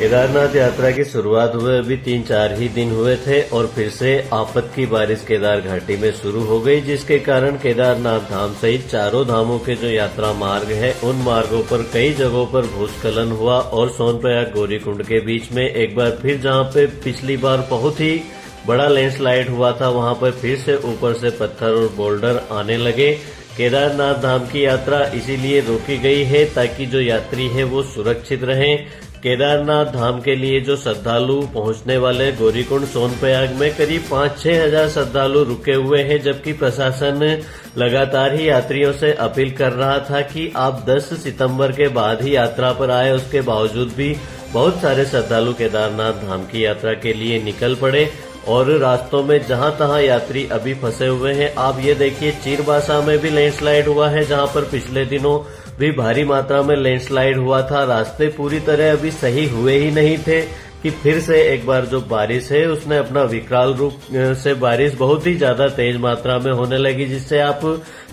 केदारनाथ यात्रा की शुरुआत हुए अभी 3-4 ही दिन हुए थे और फिर से आफत की बारिश केदार घाटी में शुरू हो गई, जिसके कारण केदारनाथ धाम सहित चारों धामों के जो यात्रा मार्ग है उन मार्गों पर कई जगहों पर भूस्खलन हुआ और सोनप्रयाग गौरीकुंड के बीच में एक बार फिर जहां पे पिछली बार बहुत ही बड़ा लैंडस्लाइड हुआ था वहां पर फिर से ऊपर से पत्थर और बोल्डर आने लगे। केदारनाथ धाम की यात्रा इसीलिए रोकी गई है ताकि जो यात्री है वो सुरक्षित रहें। केदारनाथ धाम के लिए जो श्रद्धालु पहुंचने वाले गौरीकुंड सोनप्रयाग में करीब 5-6 हजार श्रद्धालु रुके हुए हैं, जबकि प्रशासन लगातार ही यात्रियों से अपील कर रहा था कि आप 10 सितंबर के बाद ही यात्रा पर आए। उसके बावजूद भी बहुत सारे श्रद्धालु केदारनाथ धाम की यात्रा के लिए निकल पड़े और रास्तों में जहां तहां यात्री अभी फंसे हुए हैं। आप ये देखिए, चीरबासा में भी लैंडस्लाइड हुआ है जहां पर पिछले दिनों भी भारी मात्रा में लैंडस्लाइड हुआ था। रास्ते पूरी तरह अभी सही हुए ही नहीं थे कि फिर से एक बार जो बारिश है उसने अपना विकराल रूप से बारिश बहुत ही ज्यादा तेज मात्रा में होने लगी, जिससे आप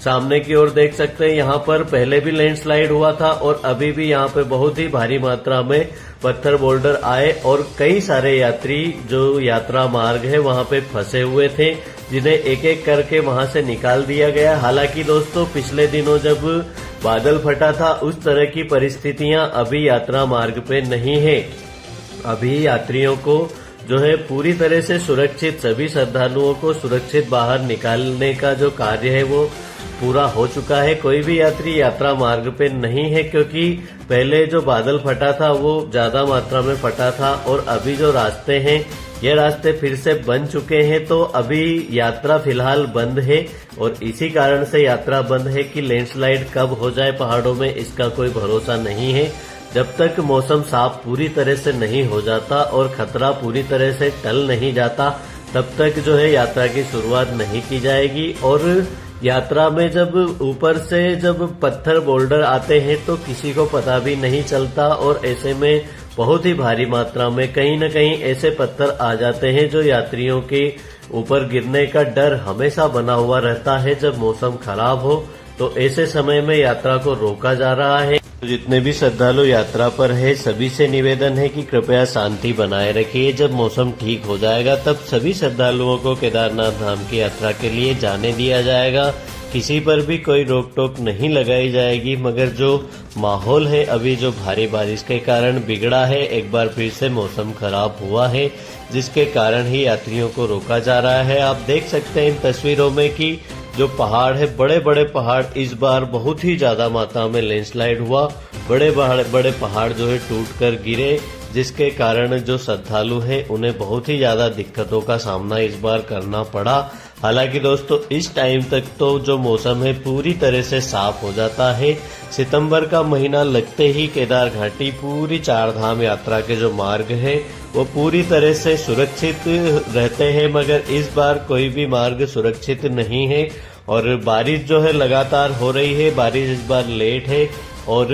सामने की ओर देख सकते हैं। यहाँ पर पहले भी लैंडस्लाइड हुआ था और अभी भी यहाँ पे बहुत ही भारी मात्रा में पत्थर बोल्डर आए और कई सारे यात्री जो यात्रा मार्ग है वहां पे फंसे हुए थे, जिन्हें एक एक करके वहां से निकाल दिया गया। हालांकि दोस्तों, पिछले दिनों जब बादल फटा था उस तरह की परिस्थितियां अभी यात्रा मार्ग पे नहीं है। अभी यात्रियों को जो है पूरी तरह से सुरक्षित, सभी श्रद्धालुओं को सुरक्षित बाहर निकालने का जो कार्य है वो पूरा हो चुका है। कोई भी यात्री यात्रा मार्ग पे नहीं है, क्योंकि पहले जो बादल फटा था वो ज्यादा मात्रा में फटा था और अभी जो रास्ते हैं ये रास्ते फिर से बन चुके हैं। तो अभी यात्रा फिलहाल बंद है और इसी कारण से यात्रा बंद है कि लैंडस्लाइड कब हो जाए पहाड़ों में इसका कोई भरोसा नहीं है। जब तक मौसम साफ पूरी तरह से नहीं हो जाता और खतरा पूरी तरह से टल नहीं जाता तब तक जो है यात्रा की शुरुआत नहीं की जाएगी। और यात्रा में जब ऊपर से जब पत्थर बोल्डर आते हैं तो किसी को पता भी नहीं चलता और ऐसे में बहुत ही भारी मात्रा में कहीं न कहीं ऐसे पत्थर आ जाते हैं जो यात्रियों के ऊपर गिरने का डर हमेशा बना हुआ रहता है जब मौसम खराब हो। तो ऐसे समय में यात्रा को रोका जा रहा है। जितने भी श्रद्धालु यात्रा पर है सभी से निवेदन है कि कृपया शांति बनाए रखिए। जब मौसम ठीक हो जाएगा तब सभी श्रद्धालुओं को केदारनाथ धाम की यात्रा के लिए जाने दिया जाएगा। किसी पर भी कोई रोक टोक नहीं लगाई जाएगी, मगर जो माहौल है अभी जो भारी बारिश के कारण बिगड़ा है, एक बार फिर से मौसम खराब हुआ है जिसके कारण ही यात्रियों को रोका जा रहा है। आप देख सकते हैं इन तस्वीरों में कि जो पहाड़ है, बड़े बड़े पहाड़, इस बार बहुत ही ज्यादा मात्रा में लैंडस्लाइड हुआ। बड़े बड़े पहाड़ जो है टूट कर गिरे, जिसके कारण जो श्रद्धालु हैं उन्हें बहुत ही ज्यादा दिक्कतों का सामना इस बार करना पड़ा। हालांकि दोस्तों, इस टाइम तक तो जो मौसम है पूरी तरह से साफ हो जाता है। सितंबर का महीना लगते ही केदार घाटी पूरी 4 धाम यात्रा के जो मार्ग है वो पूरी तरह से सुरक्षित रहते हैं, मगर इस बार कोई भी मार्ग सुरक्षित नहीं है और बारिश जो है लगातार हो रही है। बारिश इस बार लेट है और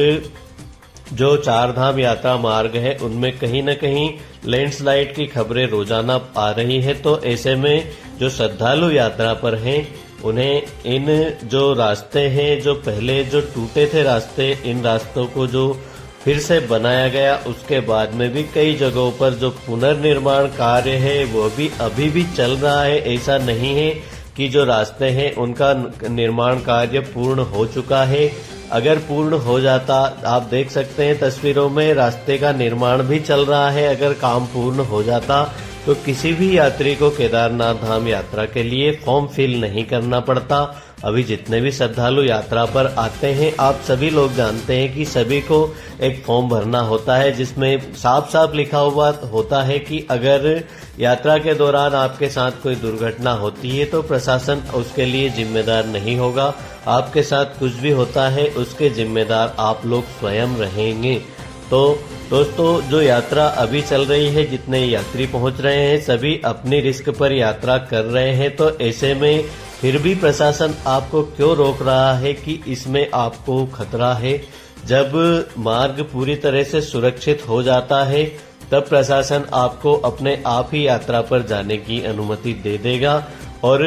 जो 4 धाम यात्रा मार्ग है उनमें कहीं न कहीं लैंडस्लाइड की खबरें रोजाना आ रही है। तो ऐसे में जो श्रद्धालु यात्रा पर हैं उन्हें इन जो रास्ते हैं, जो पहले जो टूटे थे रास्ते, इन रास्तों को जो फिर से बनाया गया उसके बाद में भी कई जगहों पर जो पुनर्निर्माण कार्य है वो भी अभी भी चल रहा है। ऐसा नहीं है कि जो रास्ते हैं उनका निर्माण कार्य पूर्ण हो चुका है। अगर पूर्ण हो जाता, आप देख सकते हैं तस्वीरों में रास्ते का निर्माण भी चल रहा है, अगर काम पूर्ण हो जाता तो किसी भी यात्री को केदारनाथ धाम यात्रा के लिए फॉर्म फिल नहीं करना पड़ता। अभी जितने भी श्रद्धालु यात्रा पर आते हैं, आप सभी लोग जानते हैं कि सभी को एक फॉर्म भरना होता है जिसमें साफ साफ लिखा हुआ होता है कि अगर यात्रा के दौरान आपके साथ कोई दुर्घटना होती है तो प्रशासन उसके लिए जिम्मेदार नहीं होगा। आपके साथ कुछ भी होता है उसके जिम्मेदार आप लोग स्वयं रहेंगे। तो दोस्तों, जो यात्रा अभी चल रही है, जितने यात्री पहुंच रहे हैं सभी अपनी रिस्क पर यात्रा कर रहे हैं। तो ऐसे में फिर भी प्रशासन आपको क्यों रोक रहा है कि इसमें आपको खतरा है? जब मार्ग पूरी तरह से सुरक्षित हो जाता है तब प्रशासन आपको अपने आप ही यात्रा पर जाने की अनुमति दे देगा। और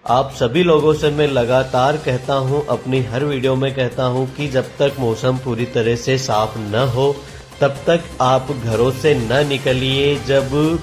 आप सभी लोगों से मैं लगातार कहता हूं, अपनी हर वीडियो में कहता हूं कि जब तक मौसम पूरी तरह से साफ न हो तब तक आप घरों से न निकलिए। जब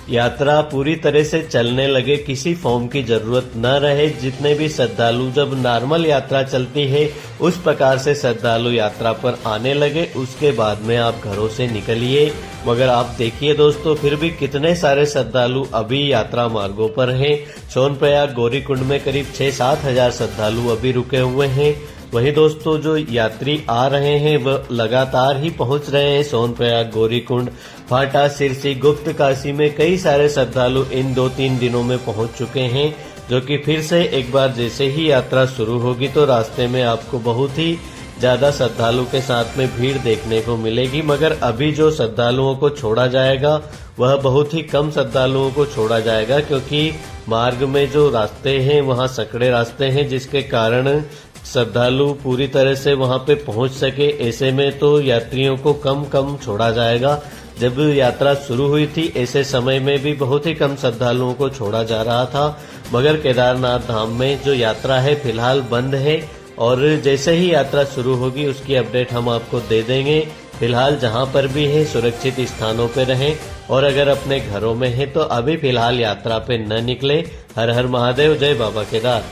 यात्रा पूरी तरह से चलने लगे, किसी फॉर्म की जरूरत न रहे, जितने भी श्रद्धालु जब नॉर्मल यात्रा चलती है उस प्रकार से श्रद्धालु यात्रा पर आने लगे, उसके बाद में आप घरों से निकलिए। मगर आप देखिए दोस्तों, फिर भी कितने सारे श्रद्धालु अभी यात्रा मार्गों पर हैं। सोनप्रयाग गौरीकुंड में करीब 6-7 हजार श्रद्धालु अभी रुके हुए हैं। वहीं दोस्तों, जो यात्री आ रहे हैं वह लगातार ही पहुंच रहे हैं। सोनप्रयाग, गौरीकुंड, फाटा, सिरसी, गुप्त काशी में कई सारे श्रद्धालु इन 2-3 दिनों में पहुंच चुके हैं, जो कि फिर से एक बार जैसे ही यात्रा शुरू होगी तो रास्ते में आपको बहुत ही ज्यादा श्रद्धालु के साथ में भीड़ देखने को मिलेगी। मगर अभी जो श्रद्धालुओं को छोड़ा जाएगा वह बहुत ही कम श्रद्धालुओं को छोड़ा जाएगा, क्योंकि मार्ग में जो रास्ते हैं वहां संकड़े रास्ते हैं, जिसके कारण श्रद्धालु पूरी तरह से वहां पे पहुंच सके। ऐसे में तो यात्रियों को कम छोड़ा जाएगा। जब यात्रा शुरू हुई थी ऐसे समय में भी बहुत ही कम श्रद्धालुओं को छोड़ा जा रहा था। मगर केदारनाथ धाम में जो यात्रा है फिलहाल बंद है, और जैसे ही यात्रा शुरू होगी उसकी अपडेट हम आपको दे देंगे। फिलहाल जहां पर भी है सुरक्षित स्थानों पर रहें, और अगर अपने घरों में है तो अभी फिलहाल यात्रा पे न निकले। हर हर महादेव, जय बाबा केदार।